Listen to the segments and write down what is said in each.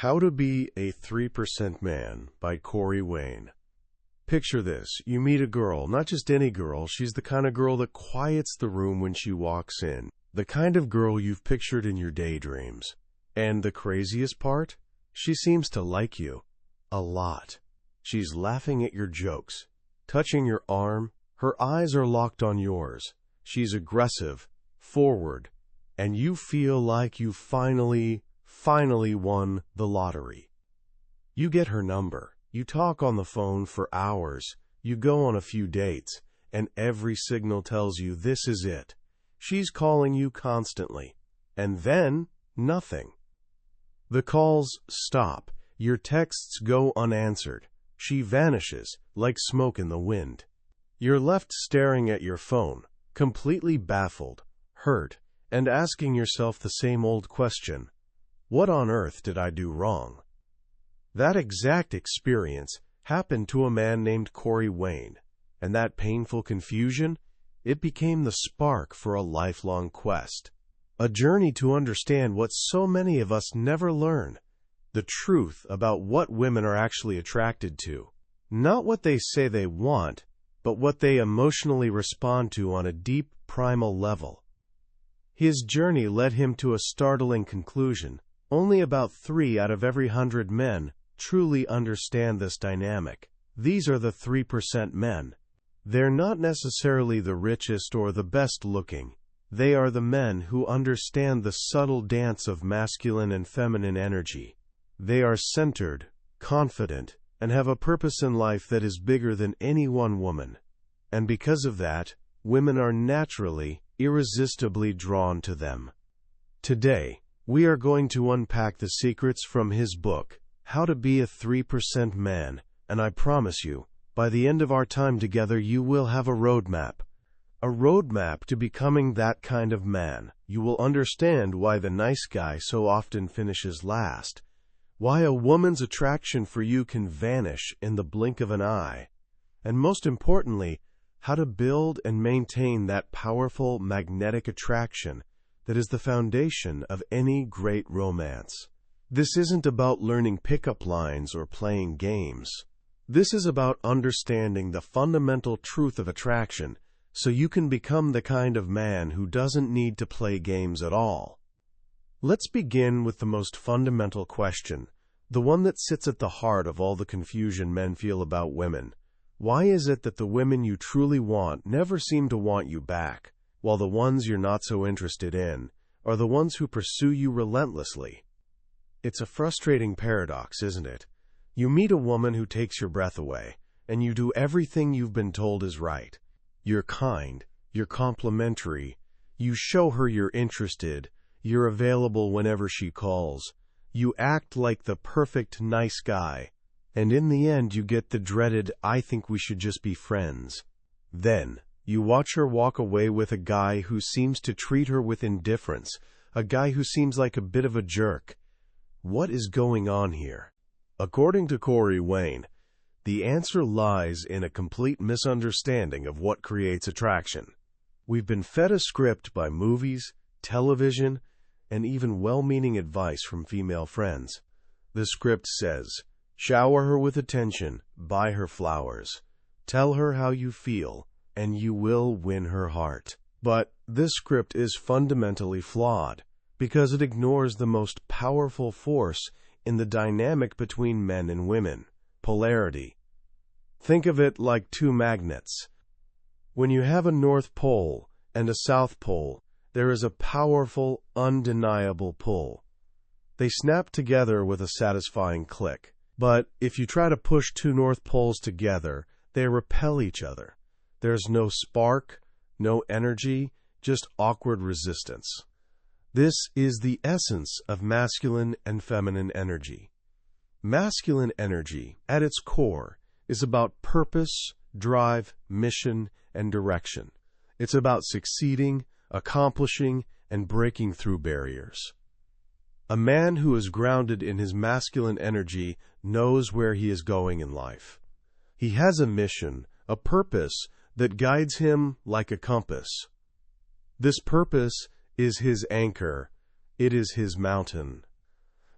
How to Be a 3% Man by Corey Wayne. Picture this. You meet a girl, not just any girl. She's the kind of girl that quiets the room when she walks in. The kind of girl you've pictured in your daydreams. And the craziest part? She seems to like you. A lot. She's laughing at your jokes, touching your arm. Her eyes are locked on yours. She's aggressive, forward, and you feel like you finally won the lottery. You get her number. You talk on the phone for hours. You go on a few dates, and every signal tells you this is it. She's calling you constantly. And then, nothing. The calls stop. Your texts go unanswered. She vanishes, like smoke in the wind. You're left staring at your phone, completely baffled, hurt, and asking yourself the same old question. What on earth did I do wrong? That exact experience happened to a man named Corey Wayne, and that painful confusion, it became the spark for a lifelong quest, a journey to understand what so many of us never learn, the truth about what women are actually attracted to, not what they say they want, but what they emotionally respond to on a deep, primal level. His journey led him to a startling conclusion. Only about 3 out of every 100 men truly understand this dynamic. These are the 3% men. They're not necessarily the richest or the best looking. They are the men who understand the subtle dance of masculine and feminine energy. They are centered, confident, and have a purpose in life that is bigger than any one woman. And because of that, women are naturally, irresistibly drawn to them. Today, we are going to unpack the secrets from his book, How to Be a 3% Man, and I promise you, by the end of our time together you will have a roadmap. A roadmap to becoming that kind of man. You will understand why the nice guy so often finishes last, why a woman's attraction for you can vanish in the blink of an eye, and most importantly, how to build and maintain that powerful magnetic attraction that is the foundation of any great romance. This isn't about learning pickup lines or playing games. This is about understanding the fundamental truth of attraction so you can become the kind of man who doesn't need to play games at all. Let's begin with the most fundamental question, the one that sits at the heart of all the confusion men feel about women. Why is it that the women you truly want never seem to want you back, while the ones you're not so interested in are the ones who pursue you relentlessly? It's a frustrating paradox, isn't it? You meet a woman who takes your breath away, and you do everything you've been told is right. You're kind, you're complimentary, you show her you're interested, you're available whenever she calls, you act like the perfect nice guy, and in the end you get the dreaded, I think we should just be friends. Then, you watch her walk away with a guy who seems to treat her with indifference, a guy who seems like a bit of a jerk. What is going on here? According to Corey Wayne, the answer lies in a complete misunderstanding of what creates attraction. We've been fed a script by movies, television, and even well-meaning advice from female friends. The script says, shower her with attention, buy her flowers, tell her how you feel, and you will win her heart. But this script is fundamentally flawed because it ignores the most powerful force in the dynamic between men and women, polarity. Think of it like 2 magnets. When you have a North Pole and a South Pole, there is a powerful, undeniable pull. They snap together with a satisfying click. But if you try to push 2 North Poles together, they repel each other. There's no spark, no energy, just awkward resistance. This is the essence of masculine and feminine energy. Masculine energy, at its core, is about purpose, drive, mission, and direction. It's about succeeding, accomplishing, and breaking through barriers. A man who is grounded in his masculine energy knows where he is going in life. He has a mission, a purpose that guides him like a compass. This purpose is his anchor. It is his mountain.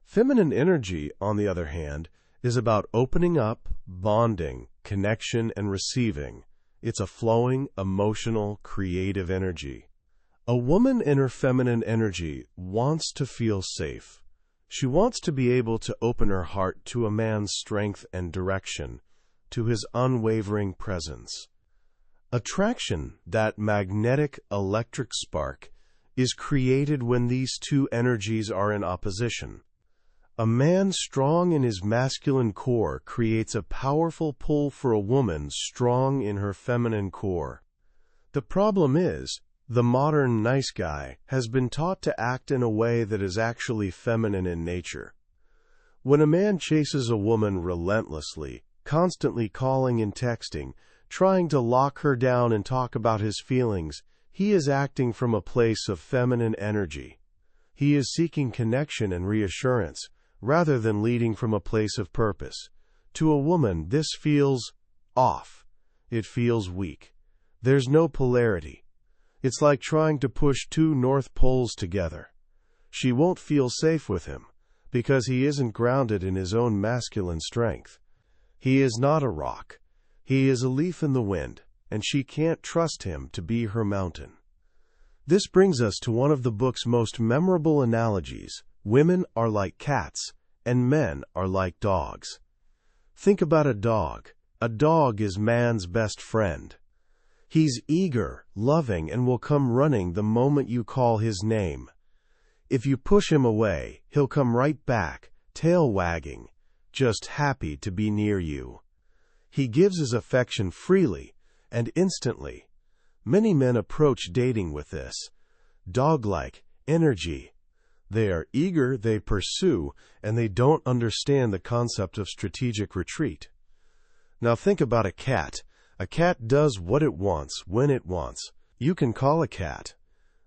Feminine energy, on the other hand, is about opening up, bonding, connection, and receiving. It's a flowing, emotional, creative energy. A woman in her feminine energy wants to feel safe. She wants to be able to open her heart to a man's strength and direction, to his unwavering presence. Attraction, that magnetic electric spark, is created when these two energies are in opposition. A man strong in his masculine core creates a powerful pull for a woman strong in her feminine core. The problem is, the modern nice guy has been taught to act in a way that is actually feminine in nature. When a man chases a woman relentlessly, constantly calling and texting, trying to lock her down and talk about his feelings, he is acting from a place of feminine energy. He is seeking connection and reassurance, rather than leading from a place of purpose. To a woman, this feels off. It feels weak. There's no polarity. It's like trying to push two north poles together. She won't feel safe with him, because he isn't grounded in his own masculine strength. He is not a rock. He is a leaf in the wind, and she can't trust him to be her mountain. This brings us to one of the book's most memorable analogies. Women are like cats, and men are like dogs. Think about a dog. A dog is man's best friend. He's eager, loving, and will come running the moment you call his name. If you push him away, he'll come right back, tail wagging, just happy to be near you. He gives his affection freely and instantly. Many men approach dating with this dog-like energy. They are eager, they pursue, and they don't understand the concept of strategic retreat. Now think about a cat. A cat does what it wants, when it wants. You can call a cat,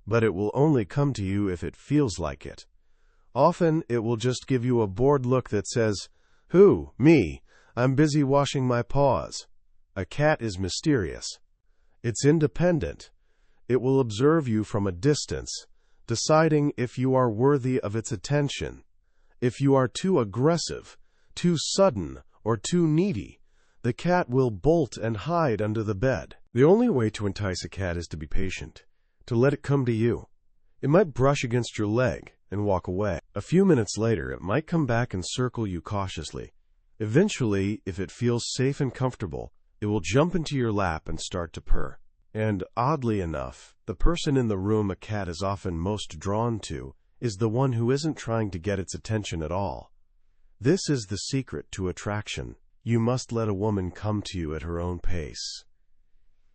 but it will only come to you if it feels like it. Often, it will just give you a bored look that says, "Who? Me? I'm busy washing my paws." A cat is mysterious. It's independent. It will observe you from a distance, deciding if you are worthy of its attention. If you are too aggressive, too sudden, or too needy, the cat will bolt and hide under the bed. The only way to entice a cat is to be patient, to let it come to you. It might brush against your leg and walk away. A few minutes later, it might come back and circle you cautiously. Eventually, if it feels safe and comfortable, it will jump into your lap and start to purr. And oddly enough, the person in the room a cat is often most drawn to is the one who isn't trying to get its attention at all. This is the secret to attraction. You must let a woman come to you at her own pace.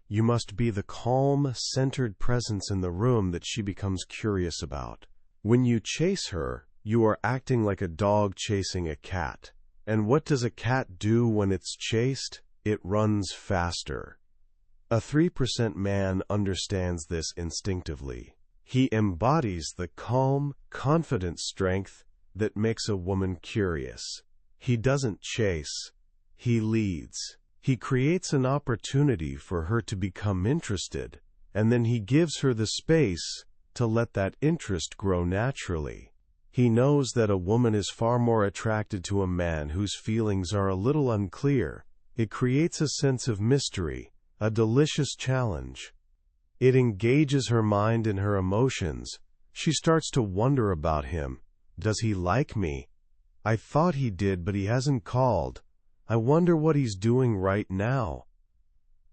You must be the calm, centered presence in the room that she becomes curious about. When you chase her, you are acting like a dog chasing a cat. And what does a cat do when it's chased? It runs faster. A 3% man understands this instinctively. He embodies the calm, confident strength that makes a woman curious. He doesn't chase. He leads. He creates an opportunity for her to become interested, and then he gives her the space to let that interest grow naturally. He knows that a woman is far more attracted to a man whose feelings are a little unclear. It creates a sense of mystery, a delicious challenge. It engages her mind and her emotions. She starts to wonder about him. Does he like me? I thought he did, but he hasn't called. I wonder what he's doing right now.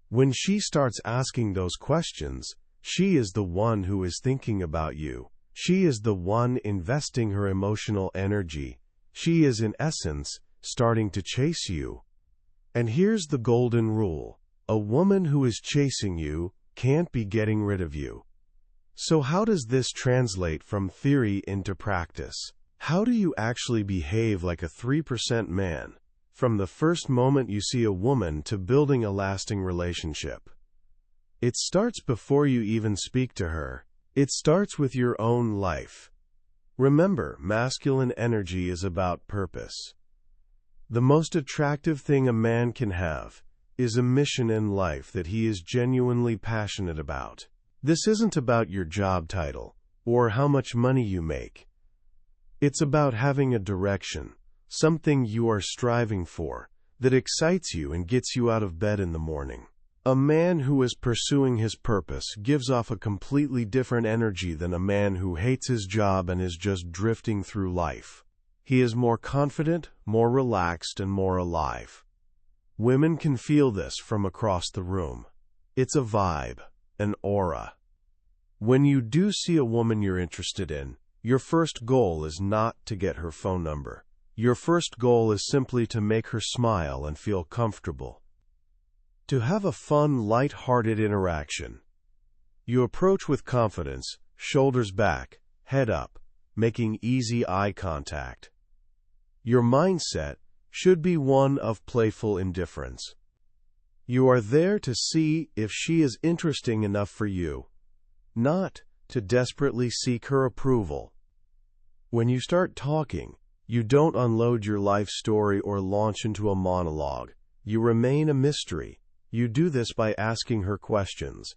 When she starts asking those questions, she is the one who is thinking about you. She is the one investing her emotional energy. She is, in essence, starting to chase you. And here's the golden rule. A woman who is chasing you can't be getting rid of you. So how does this translate from theory into practice? How do you actually behave like a 3% man, from the first moment you see a woman to building a lasting relationship? It starts before you even speak to her. It starts with your own life. Remember, masculine energy is about purpose. The most attractive thing a man can have is a mission in life that he is genuinely passionate about. This isn't about your job title or how much money you make. It's about having a direction, something you are striving for, that excites you and gets you out of bed in the morning. A man who is pursuing his purpose gives off a completely different energy than a man who hates his job and is just drifting through life. He is more confident, more relaxed, and more alive. Women can feel this from across the room. It's a vibe, an aura. When you do see a woman you're interested in, your first goal is not to get her phone number. Your first goal is simply to make her smile and feel comfortable. To have a fun, light-hearted interaction. You approach with confidence, shoulders back, head up, making easy eye contact. Your mindset should be one of playful indifference. You are there to see if she is interesting enough for you, not to desperately seek her approval. When you start talking, you don't unload your life story or launch into a monologue. You remain a mystery. You do this by asking her questions.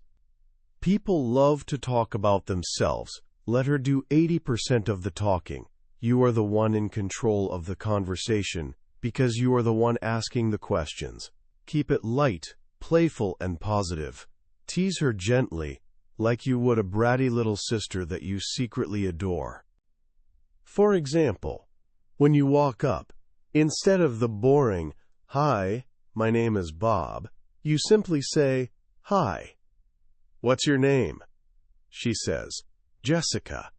People love to talk about themselves. Let her do 80% of the talking. You are the one in control of the conversation because you are the one asking the questions. Keep it light, playful, and positive. Tease her gently, like you would a bratty little sister that you secretly adore. For example, when you walk up, instead of the boring, "Hi, my name is Bob," you simply say, "Hi. What's your name?" She says, "Jessica."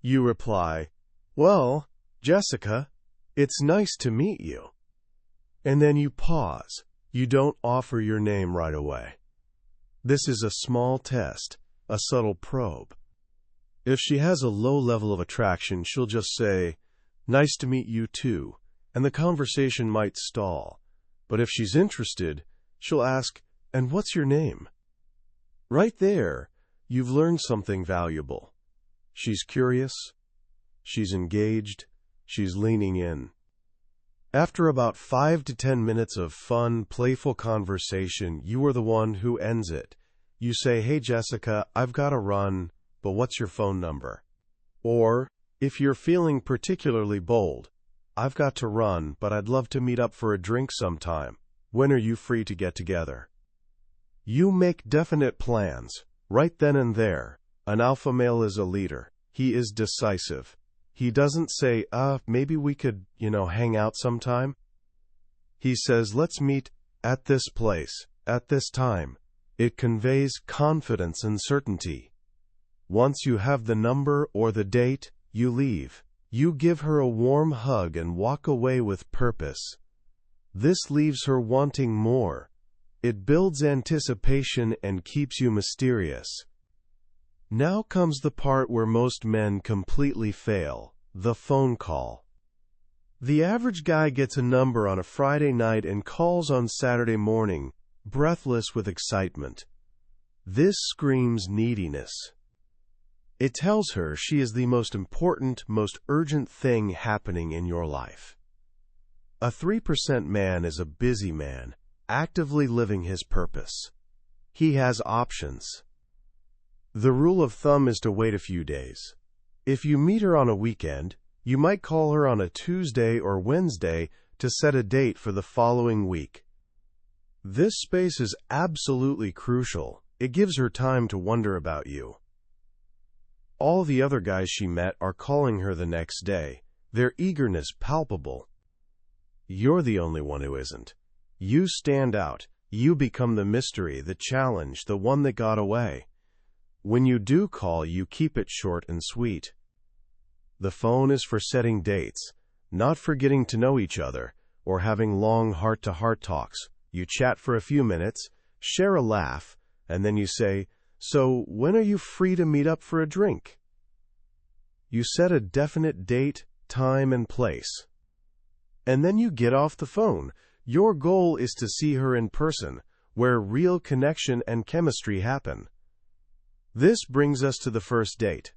You reply, "Well, Jessica, it's nice to meet you." And then you pause. You don't offer your name right away. This is a small test, a subtle probe. If she has a low level of attraction, she'll just say, "Nice to meet you too," and the conversation might stall. But if she's interested, she'll ask, "And what's your name?" Right there, you've learned something valuable. She's curious, she's engaged, she's leaning in. After about 5 to 10 minutes of fun, playful conversation, you are the one who ends it. You say, "Hey Jessica, I've got to run, but what's your phone number?" Or, if you're feeling particularly bold, "I've got to run, but I'd love to meet up for a drink sometime. When are you free to get together?" You make definite plans, right then and there. An alpha male is a leader. He is decisive. He doesn't say, maybe we could, hang out sometime. He says, "Let's meet at this place, at this time." It conveys confidence and certainty. Once you have the number or the date, you leave. You give her a warm hug and walk away with purpose. This leaves her wanting more. It builds anticipation and keeps you mysterious. Now comes the part where most men completely fail, the phone call. The average guy gets a number on a Friday night and calls on Saturday morning, breathless with excitement. This screams neediness. It tells her she is the most important, most urgent thing happening in your life. A 3% man is a busy man, actively living his purpose. He has options. The rule of thumb is to wait a few days. If you meet her on a weekend, you might call her on a Tuesday or Wednesday to set a date for the following week. This space is absolutely crucial. It gives her time to wonder about you. All the other guys she met are calling her the next day, their eagerness palpable. You're the only one who isn't. You stand out. You become the mystery, the challenge, the one that got away. When you do call, you keep it short and sweet. The phone is for setting dates, not for getting to know each other or having long heart-to-heart talks. You chat for a few minutes, share a laugh, and then you say, "So when are you free to meet up for a drink?" You set a definite date, time, and place. And then you get off the phone. Your goal is to see her in person, where real connection and chemistry happen. This brings us to the first date.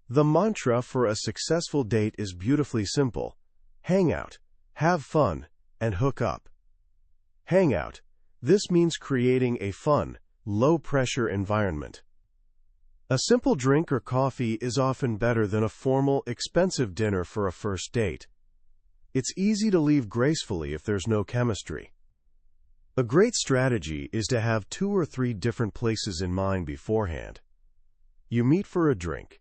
The mantra for a successful date is beautifully simple. Hang out, have fun, and hook up. Hang out. This means creating a fun, low-pressure environment. A simple drink or coffee is often better than a formal, expensive dinner for a first date. It's easy to leave gracefully if there's no chemistry. A great strategy is to have 2 or 3 different places in mind beforehand. You meet for a drink,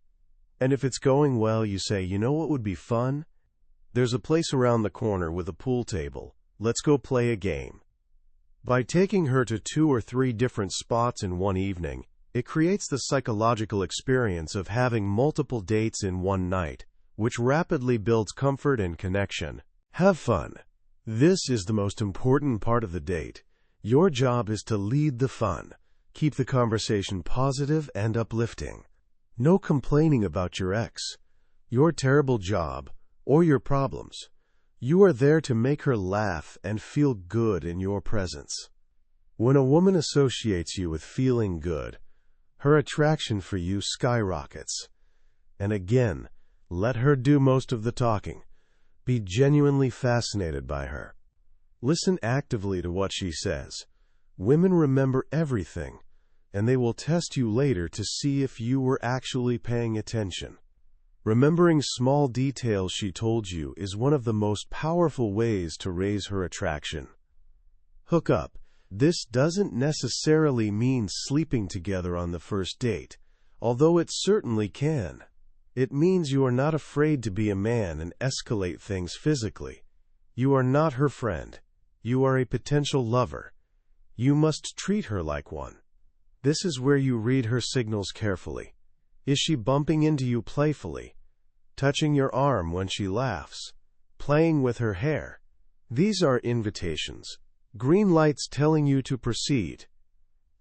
and if it's going well, you say, "You know what would be fun? There's a place around the corner with a pool table. Let's go play a game." By taking her to 2 or 3 different spots in one evening, it creates the psychological experience of having multiple dates in one night, which rapidly builds comfort and connection. Have fun. This is the most important part of the date. Your job is to lead the fun. Keep the conversation positive and uplifting. No complaining about your ex, your terrible job, or your problems. You are there to make her laugh and feel good in your presence. When a woman associates you with feeling good, her attraction for you skyrockets. And again, let her do most of the talking. Be genuinely fascinated by her. Listen actively to what she says. Women remember everything, and they will test you later to see if you were actually paying attention. Remembering small details she told you is one of the most powerful ways to raise her attraction. Hook up. This doesn't necessarily mean sleeping together on the first date, although it certainly can. It means you are not afraid to be a man and escalate things physically. You are not her friend. You are a potential lover. You must treat her like one. This is where you read her signals carefully. Is she bumping into you playfully? Touching your arm when she laughs? Playing with her hair? These are invitations. Green lights telling you to proceed.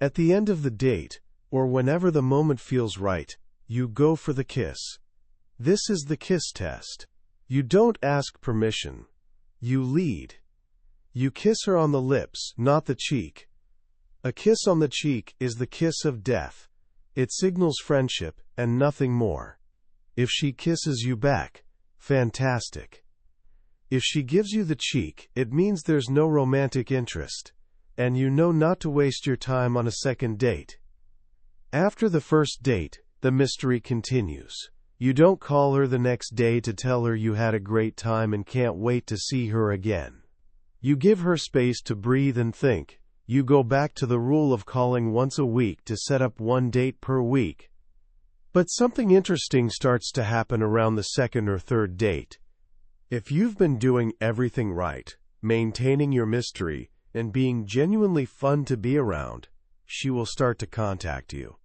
At the end of the date, or whenever the moment feels right, you go for the kiss. This is the kiss test. You don't ask permission. You lead. You kiss her on the lips, not the cheek. A kiss on the cheek is the kiss of death. It signals friendship and nothing more. If she kisses you back, fantastic. If she gives you the cheek, it means there's no romantic interest, and you know not to waste your time on a second date. After the first date, the mystery continues. You don't call her the next day to tell her you had a great time and can't wait to see her again. You give her space to breathe and think. You go back to the rule of calling once a week to set up 1 date per week. But something interesting starts to happen around the second or third date. If you've been doing everything right, maintaining your mystery, and being genuinely fun to be around, she will start to contact you.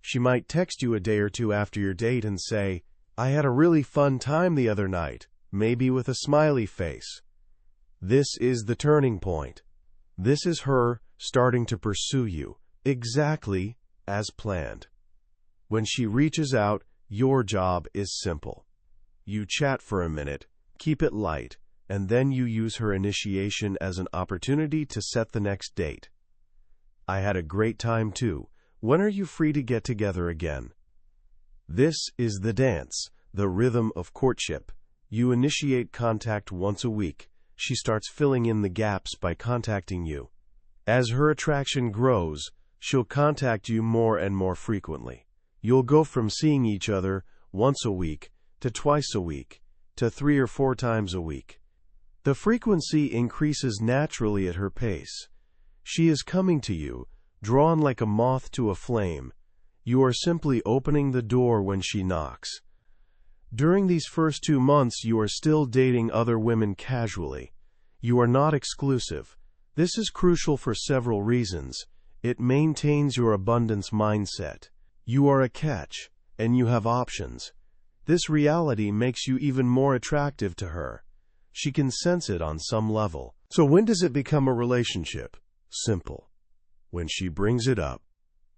She might text you a day or 2 after your date and say, "I had a really fun time the other night," maybe with a smiley face. This is the turning point. This is her starting to pursue you, exactly as planned. When she reaches out, your job is simple. You chat for a minute, keep it light, and then you use her initiation as an opportunity to set the next date. "I had a great time too. When are you free to get together again?" This is the dance, the rhythm of courtship. You initiate contact once a week. She starts filling in the gaps by contacting you. As her attraction grows, she'll contact you more and more frequently. You'll go from seeing each other once a week to twice a week to 3 or 4 times a week. The frequency increases naturally at her pace. She is coming to you, drawn like a moth to a flame. You are simply opening the door when she knocks. During these first 2 months, you are still dating other women casually. You are not exclusive. This is crucial for several reasons. It maintains your abundance mindset. You are a catch, and you have options. This reality makes you even more attractive to her. She can sense it on some level. So when does it become a relationship? Simple. When she brings it up.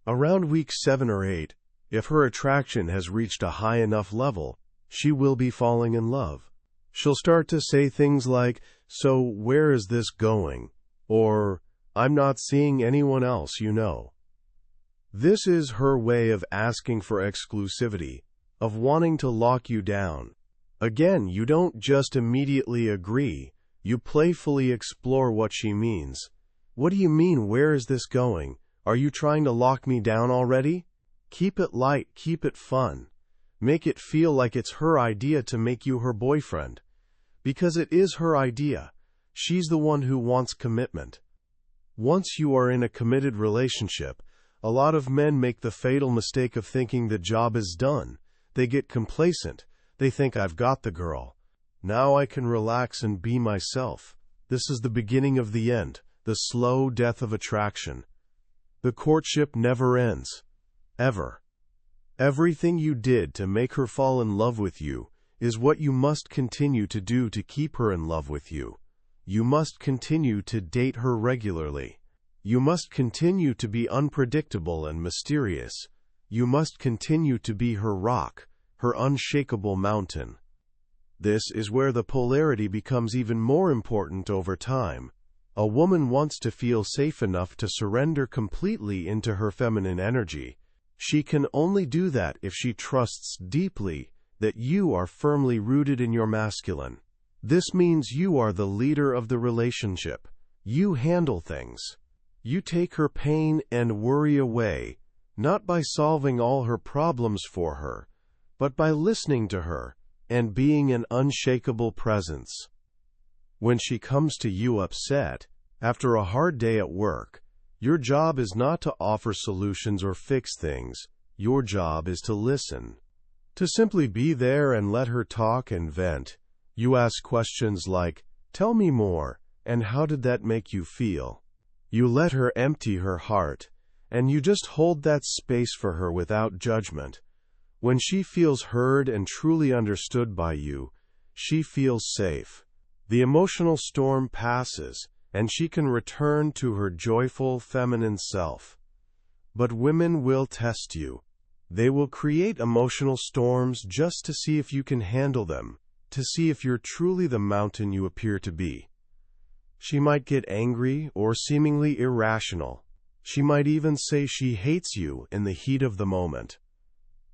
Around week 7 or 8, if her attraction has reached a high enough level, she will be falling in love. She'll start to say things like, "So where is this going?" Or, "I'm not seeing anyone else, you know." This is her way of asking for exclusivity, of wanting to lock you down. Again, you don't just immediately agree. You playfully explore what she means. "What do you mean, where is this going? Are you trying to lock me down already?" Keep it light, keep it fun. Make it feel like it's her idea to make you her boyfriend. Because it is her idea. She's the one who wants commitment. Once you are in a committed relationship, a lot of men make the fatal mistake of thinking the job is done. They get complacent. They think, I've got the girl. Now I can relax and be myself. This is the beginning of the end, the slow death of attraction. The courtship never ends. Ever. Everything you did to make her fall in love with you is what you must continue to do to keep her in love with you. You must continue to date her regularly. You must continue to be unpredictable and mysterious. You must continue to be her rock, her unshakable mountain. This is where the polarity becomes even more important over time. A woman wants to feel safe enough to surrender completely into her feminine energy. She can only do that if she trusts deeply that you are firmly rooted in your masculine. This means you are the leader of the relationship. You handle things. You take her pain and worry away, not by solving all her problems for her, but by listening to her and being an unshakable presence. When she comes to you upset, after a hard day at work, your job is not to offer solutions or fix things. Your job is to listen. To simply be there and let her talk and vent. You ask questions like, "Tell me more," and "How did that make you feel?" You let her empty her heart, and you just hold that space for her without judgment. When she feels heard and truly understood by you, she feels safe. The emotional storm passes, and she can return to her joyful feminine self. But women will test you. They will create emotional storms just to see if you can handle them, to see if you're truly the mountain you appear to be. She might get angry or seemingly irrational. She might even say she hates you in the heat of the moment.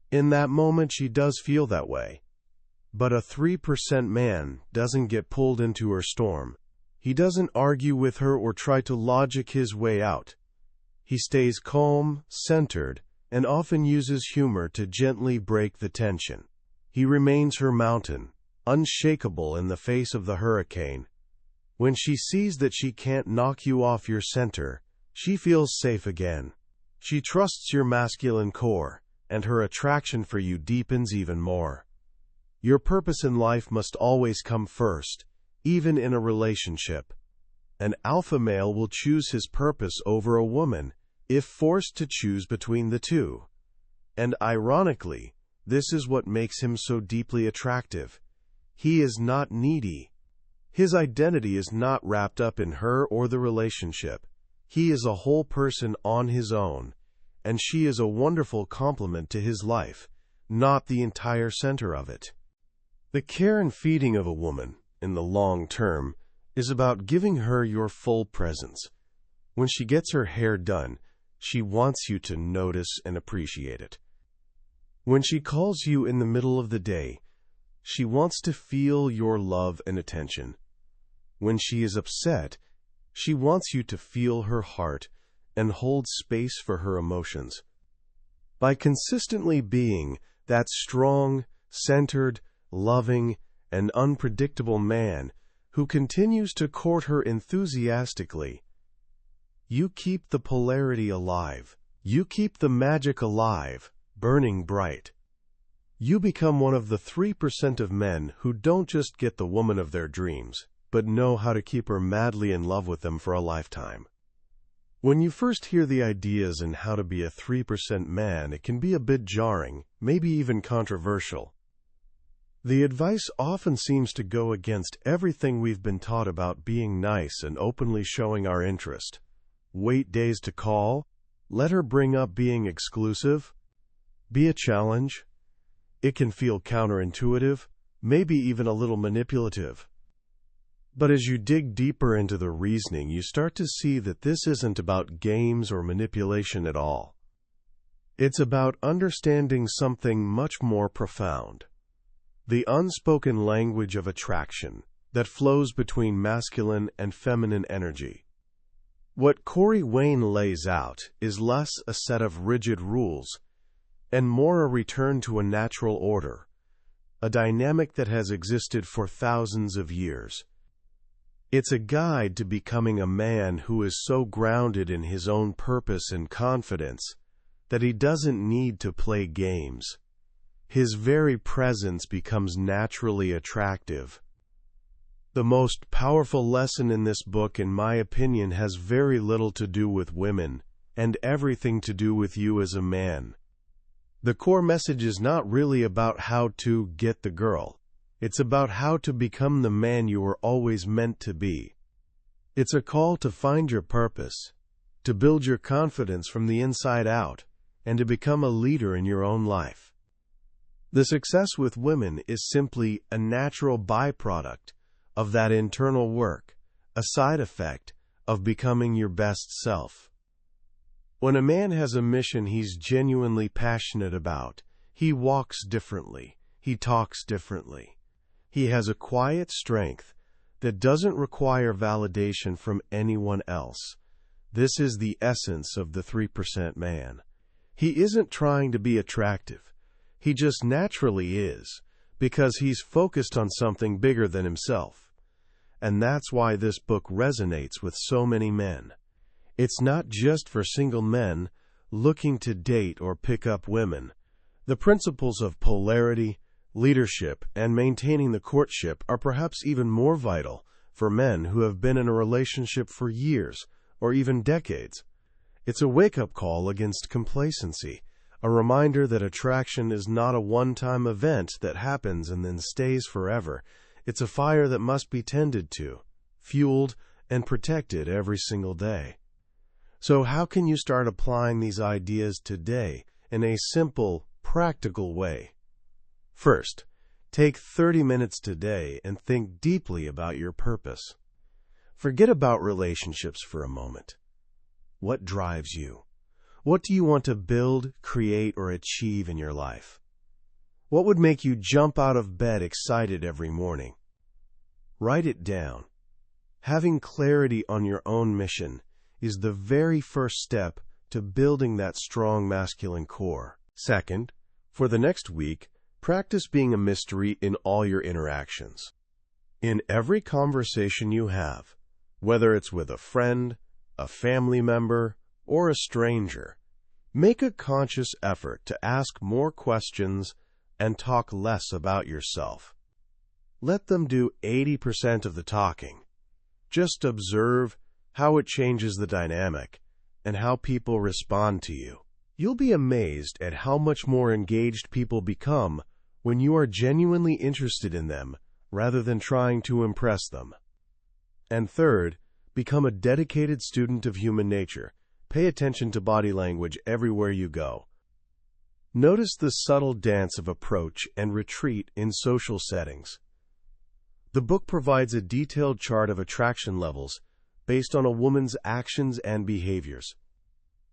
In that moment, she does feel that way. But a 3% man doesn't get pulled into her storm. He doesn't argue with her or try to logic his way out. He stays calm, centered, and often uses humor to gently break the tension. He remains her mountain, unshakable in the face of the hurricane. When she sees that she can't knock you off your center, she feels safe again. She trusts your masculine core, and her attraction for you deepens even more. Your purpose in life must always come first, even in a relationship. An alpha male will choose his purpose over a woman if forced to choose between the two. And ironically, this is what makes him so deeply attractive. He is not needy. His identity is not wrapped up in her or the relationship. He is a whole person on his own, and she is a wonderful complement to his life, not the entire center of it. The care and feeding of a woman, in the long term, is about giving her your full presence. When she gets her hair done, she wants you to notice and appreciate it. When she calls you in the middle of the day, she wants to feel your love and attention. When she is upset, she wants you to feel her heart and hold space for her emotions. By consistently being that strong, centered, loving, and unpredictable man who continues to court her enthusiastically, you keep the polarity alive. You keep the magic alive, burning bright. You become one of the 3% of men who don't just get the woman of their dreams, but know how to keep her madly in love with them for a lifetime. When you first hear the ideas in how to be a 3% man, it can be a bit jarring, maybe even controversial. The advice often seems to go against everything we've been taught about being nice and openly showing our interest. Wait days to call, let her bring up being exclusive, be a challenge. It can feel counterintuitive, maybe even a little manipulative. But as you dig deeper into the reasoning, you start to see that this isn't about games or manipulation at all. It's about understanding something much more profound. The unspoken language of attraction that flows between masculine and feminine energy. What Corey Wayne lays out is less a set of rigid rules and more a return to a natural order, a dynamic that has existed for thousands of years. It's a guide to becoming a man who is so grounded in his own purpose and confidence that he doesn't need to play games. His very presence becomes naturally attractive. The most powerful lesson in this book, in my opinion, has very little to do with women and everything to do with you as a man. The core message is not really about how to get the girl. It's about how to become the man you were always meant to be. It's a call to find your purpose, to build your confidence from the inside out, and to become a leader in your own life. The success with women is simply a natural byproduct of that internal work, a side effect of becoming your best self. When a man has a mission he's genuinely passionate about, he walks differently, he talks differently. He has a quiet strength that doesn't require validation from anyone else. This is the essence of the 3% man. He isn't trying to be attractive. He just naturally is, because he's focused on something bigger than himself. And that's why this book resonates with so many men. It's not just for single men looking to date or pick up women. The principles of polarity, leadership, and maintaining the courtship are perhaps even more vital for men who have been in a relationship for years or even decades. It's a wake-up call against complacency, a reminder that attraction is not a one-time event that happens and then stays forever. It's a fire that must be tended to, fueled, and protected every single day. So how can you start applying these ideas today in a simple, practical way? First, take 30 minutes today and think deeply about your purpose. Forget about relationships for a moment. What drives you? What do you want to build, create, or achieve in your life? What would make you jump out of bed excited every morning? Write it down. Having clarity on your own mission is the very first step to building that strong masculine core. Second, for the next week, practice being a mystery in all your interactions. In every conversation you have, whether it's with a friend, a family member, or a stranger, make a conscious effort to ask more questions and talk less about yourself. Let them do 80% of the talking. Just observe how it changes the dynamic and how people respond to you. You'll be amazed at how much more engaged people become when you are genuinely interested in them rather than trying to impress them. And third, become a dedicated student of human nature. Pay attention to body language everywhere you go. Notice the subtle dance of approach and retreat in social settings. The book provides a detailed chart of attraction levels based on a woman's actions and behaviors.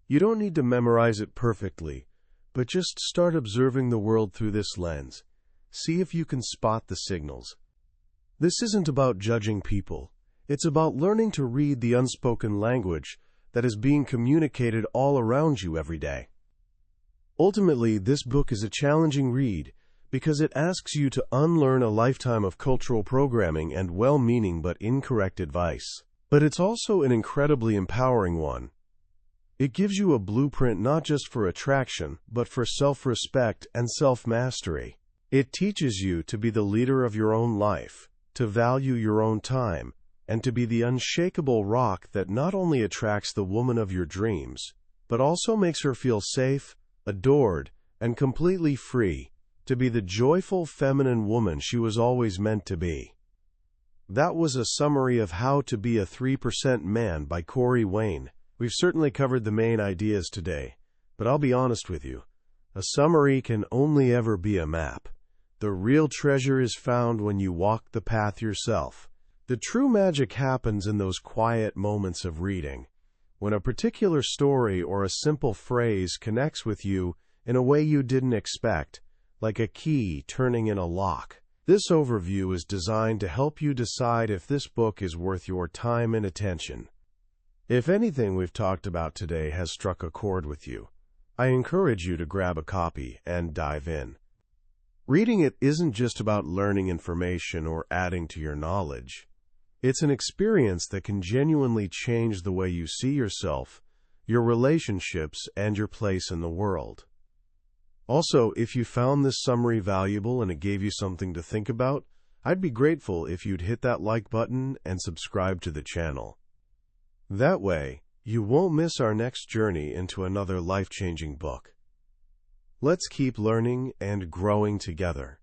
You don't need to memorize it perfectly, but just start observing the world through this lens. See if you can spot the signals. This isn't about judging people. It's about learning to read the unspoken language that is being communicated all around you every day. Ultimately, this book is a challenging read because it asks you to unlearn a lifetime of cultural programming and well-meaning but incorrect advice. But it's also an incredibly empowering one. It gives you a blueprint not just for attraction, but for self-respect and self-mastery. It teaches you to be the leader of your own life, to value your own time, and to be the unshakable rock that not only attracts the woman of your dreams, but also makes her feel safe, adored, and completely free to be the joyful feminine woman she was always meant to be. That was a summary of How to Be a 3% Man by Corey Wayne. We've certainly covered the main ideas today, but I'll be honest with you. A summary can only ever be a map. The real treasure is found when you walk the path yourself. The true magic happens in those quiet moments of reading, when a particular story or a simple phrase connects with you in a way you didn't expect, like a key turning in a lock. This overview is designed to help you decide if this book is worth your time and attention. If anything we've talked about today has struck a chord with you, I encourage you to grab a copy and dive in. Reading it isn't just about learning information or adding to your knowledge. It's an experience that can genuinely change the way you see yourself, your relationships, and your place in the world. Also, if you found this summary valuable and it gave you something to think about, I'd be grateful if you'd hit that like button and subscribe to the channel. That way, you won't miss our next journey into another life-changing book. Let's keep learning and growing together.